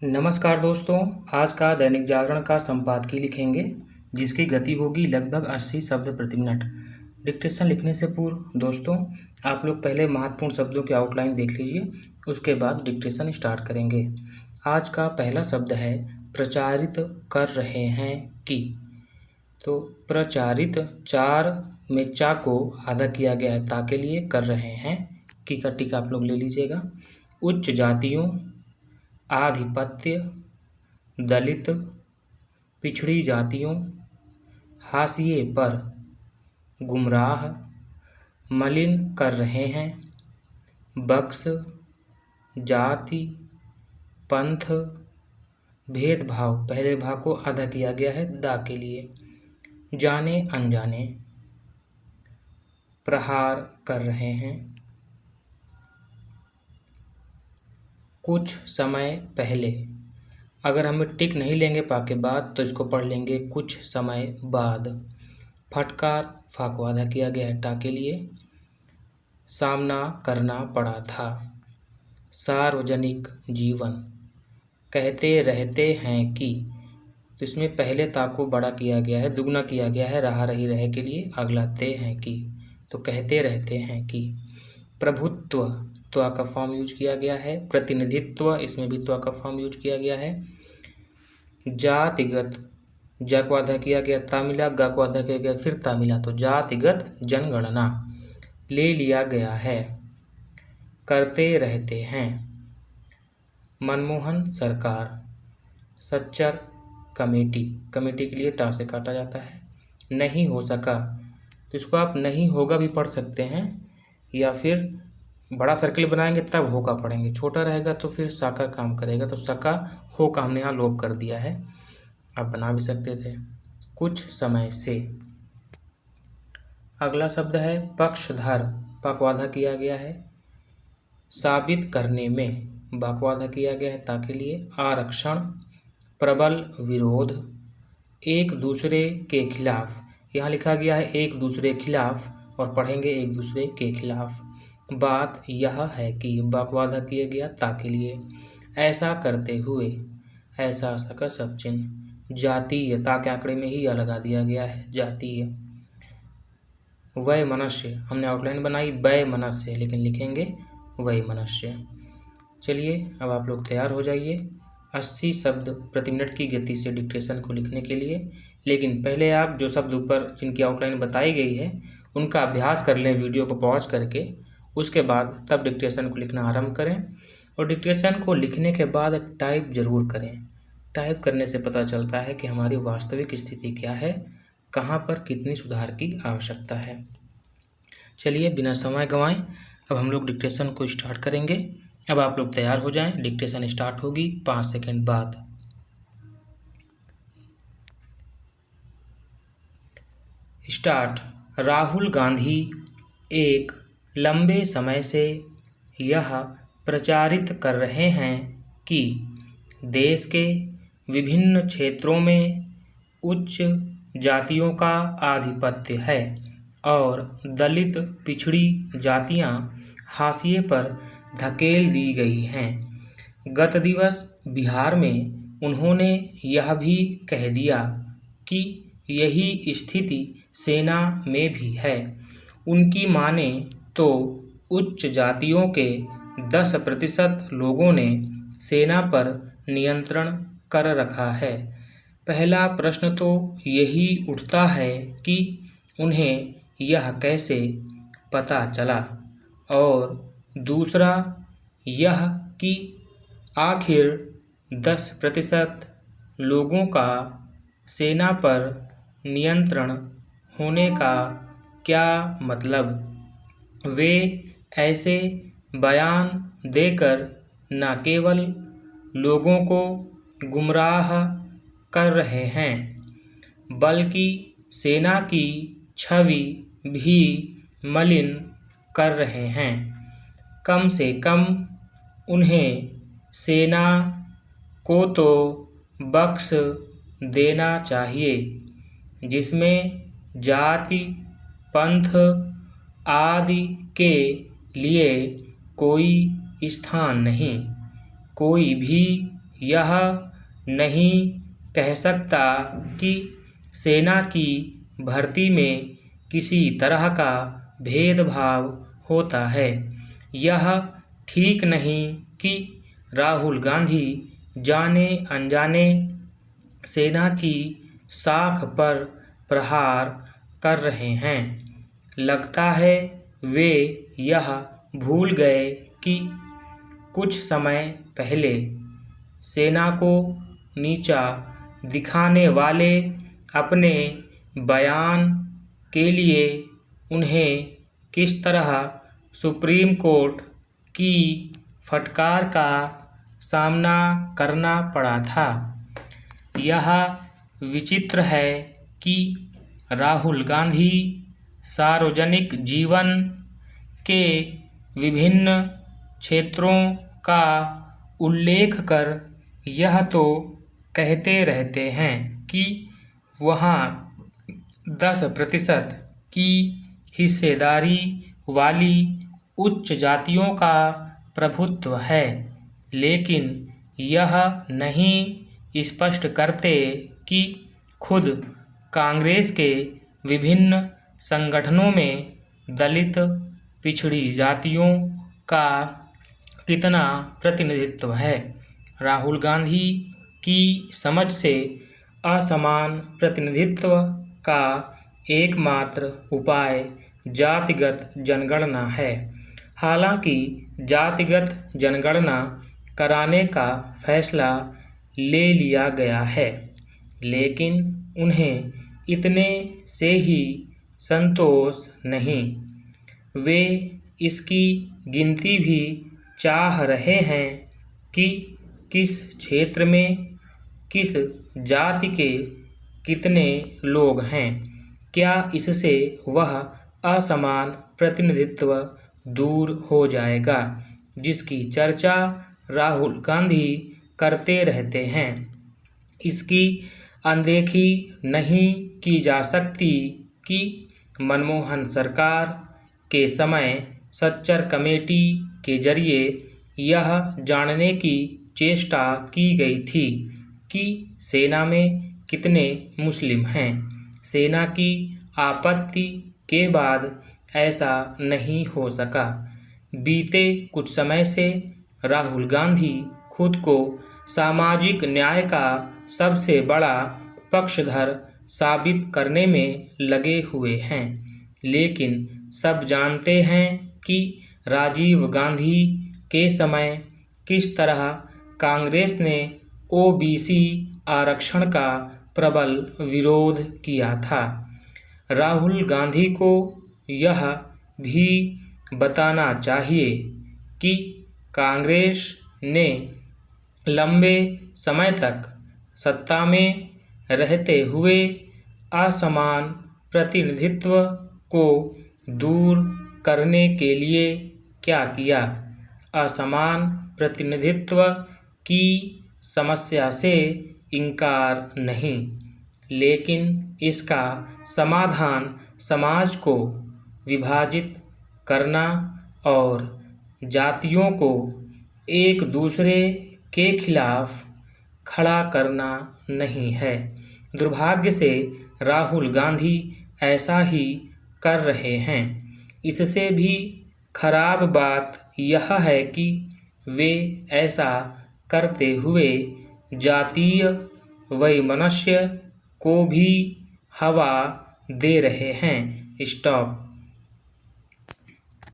नमस्कार दोस्तों, आज का दैनिक जागरण का संपादकीय लिखेंगे जिसकी गति होगी लगभग 80 शब्द प्रति मिनट। डिक्टेशन लिखने से पूर्व दोस्तों आप लोग पहले महत्वपूर्ण शब्दों की आउटलाइन देख लीजिए, उसके बाद डिक्टेशन स्टार्ट करेंगे। आज का पहला शब्द है प्रचारित कर रहे हैं कि। तो प्रचारित चार में चा को आधा किया गया है ता के लिए कर रहे हैं की का टिक आप लोग ले लीजिएगा। उच्च जातियों, आधिपत्य, दलित, पिछड़ी जातियों, हाशिए पर, गुमराह, मलिन कर रहे हैं, बक्स, जाति, पंथ, भेदभाव पहले भाग को आधा किया गया है दा के लिए, जाने अनजाने, प्रहार कर रहे हैं, कुछ समय पहले। अगर हम टिक नहीं लेंगे पा के बाद तो इसको पढ़ लेंगे कुछ समय बाद। फटकार फा को आधा किया गया है टा के लिए, सामना करना पड़ा था। सार्वजनिक जीवन, कहते रहते हैं कि। तो इसमें पहले ता को बड़ा किया गया है, दुगना किया गया है रहा रही रहे के लिए, अगला ते हैं कि, तो कहते रहते हैं कि। प्रभुत्व त्वा का फॉर्म यूज किया गया है। प्रतिनिधित्व इसमें भी त्वा का फॉर्म यूज किया गया है। जातिगत जा को आधा किया गया ता मिला, गा को आधा किया गया फिर ता मिला, तो जातिगत जनगणना ले लिया गया है। करते रहते हैं, मनमोहन सरकार। सच्चर कमेटी, कमेटी के लिए टा से काटा जाता है। नहीं हो सका तो इसको आप नहीं होगा भी पढ़ सकते हैं, या फिर बड़ा सर्किल बनाएंगे तब होगा पढ़ेंगे, छोटा रहेगा तो फिर सा का काम करेगा, तो सका हो का हमने यहाँ लोप कर दिया है, आप बना भी सकते थे। कुछ समय से। अगला शब्द है पक्षधर, पा को आधा किया गया है। साबित करने में, बा को आधा किया गया है ता के लिए। आरक्षण, प्रबल विरोध, एक दूसरे के खिलाफ, यहाँ लिखा गया है एक दूसरे के खिलाफ और पढ़ेंगे एक दूसरे के खिलाफ। बात यह है कि, बा को आधा किया गया ता के लिए। ऐसा करते हुए, ऐसा ऐसा का सब चिन्ह। जातीय, ता के आंकड़े में ही यह लगा दिया गया है जातीय। वय मनुष्य, हमने आउटलाइन बनाई वय मनुष्य, लेकिन लिखेंगे वय मनुष्य। चलिए अब आप लोग तैयार हो जाइए 80 शब्द प्रति मिनट की गति से डिक्टेशन को लिखने के लिए। लेकिन पहले आप जो शब्द ऊपर जिनकी आउटलाइन बताई गई है उनका अभ्यास कर लें वीडियो को पॉज करके, उसके बाद तब डिक्टेशन को लिखना आरंभ करें। और डिक्टेशन को लिखने के बाद टाइप जरूर करें। टाइप करने से पता चलता है कि हमारी वास्तविक स्थिति क्या है, कहाँ पर कितनी सुधार की आवश्यकता है। चलिए बिना समय गंवाएं अब हम लोग डिक्टेशन को स्टार्ट करेंगे। अब आप लोग तैयार हो जाएं, डिक्टेशन स्टार्ट होगी 5 सेकंड बाद। स्टार्ट। राहुल गांधी एक लंबे समय से यह प्रचारित कर रहे हैं कि देश के विभिन्न क्षेत्रों में उच्च जातियों का आधिपत्य है और दलित पिछड़ी जातियां हाशिए पर धकेल दी गई हैं। गत दिवस बिहार में उन्होंने यह भी कह दिया कि यही स्थिति सेना में भी है। उनकी माने तो उच्च जातियों के 10% लोगों ने सेना पर नियंत्रण कर रखा है। पहला प्रश्न तो यही उठता है कि उन्हें यह कैसे पता चला, और दूसरा यह कि आखिर 10% लोगों का सेना पर नियंत्रण होने का क्या मतलब। वे ऐसे बयान देकर न केवल लोगों को गुमराह कर रहे हैं बल्कि सेना की छवि भी मलिन कर रहे हैं। कम से कम उन्हें सेना को तो बख्श देना चाहिए जिसमें जाति पंथ आदि के लिए कोई स्थान नहीं। कोई भी यह नहीं कह सकता कि सेना की भर्ती में किसी तरह का भेदभाव होता है। यह ठीक नहीं कि राहुल गांधी जाने अनजाने सेना की साख पर प्रहार कर रहे हैं। लगता है वे यह भूल गए कि कुछ समय पहले सेना को नीचा दिखाने वाले अपने बयान के लिए उन्हें किस तरह सुप्रीम कोर्ट की फटकार का सामना करना पड़ा था। यह विचित्र है कि राहुल गांधी सार्वजनिक जीवन के विभिन्न क्षेत्रों का उल्लेख कर यह तो कहते रहते हैं कि वहाँ 10% की हिस्सेदारी वाली उच्च जातियों का प्रभुत्व है, लेकिन यह नहीं स्पष्ट करते कि खुद कांग्रेस के विभिन्न संगठनों में दलित पिछड़ी जातियों का कितना प्रतिनिधित्व है। राहुल गांधी की समझ से असमान प्रतिनिधित्व का एकमात्र उपाय जातिगत जनगणना है। हालांकि जातिगत जनगणना कराने का फैसला ले लिया गया है, लेकिन उन्हें इतने से ही संतोष नहीं। वे इसकी गिनती भी चाह रहे हैं कि किस क्षेत्र में किस जाति के कितने लोग हैं। क्या इससे वह असमान प्रतिनिधित्व दूर हो जाएगा जिसकी चर्चा राहुल गांधी करते रहते हैं। इसकी अनदेखी नहीं की जा सकती कि मनमोहन सरकार के समय सच्चर कमेटी के जरिए यह जानने की चेष्टा की गई थी कि सेना में कितने मुस्लिम हैं। सेना की आपत्ति के बाद ऐसा नहीं हो सका। बीते कुछ समय से राहुल गांधी खुद को सामाजिक न्याय का सबसे बड़ा पक्षधर साबित करने में लगे हुए हैं, लेकिन सब जानते हैं कि राजीव गांधी के समय किस तरह कांग्रेस ने ओबीसी आरक्षण का प्रबल विरोध किया था। राहुल गांधी को यह भी बताना चाहिए कि कांग्रेस ने लंबे समय तक सत्ता में रहते हुए असमान प्रतिनिधित्व को दूर करने के लिए क्या किया। असमान प्रतिनिधित्व की समस्या से इनकार नहीं, लेकिन इसका समाधान समाज को विभाजित करना और जातियों को एक दूसरे के खिलाफ खड़ा करना नहीं है। दुर्भाग्य से राहुल गांधी ऐसा ही कर रहे हैं। इससे भी खराब बात यह है कि वे ऐसा करते हुए जातीय वैमनस्य को भी हवा दे रहे हैं। स्टॉप।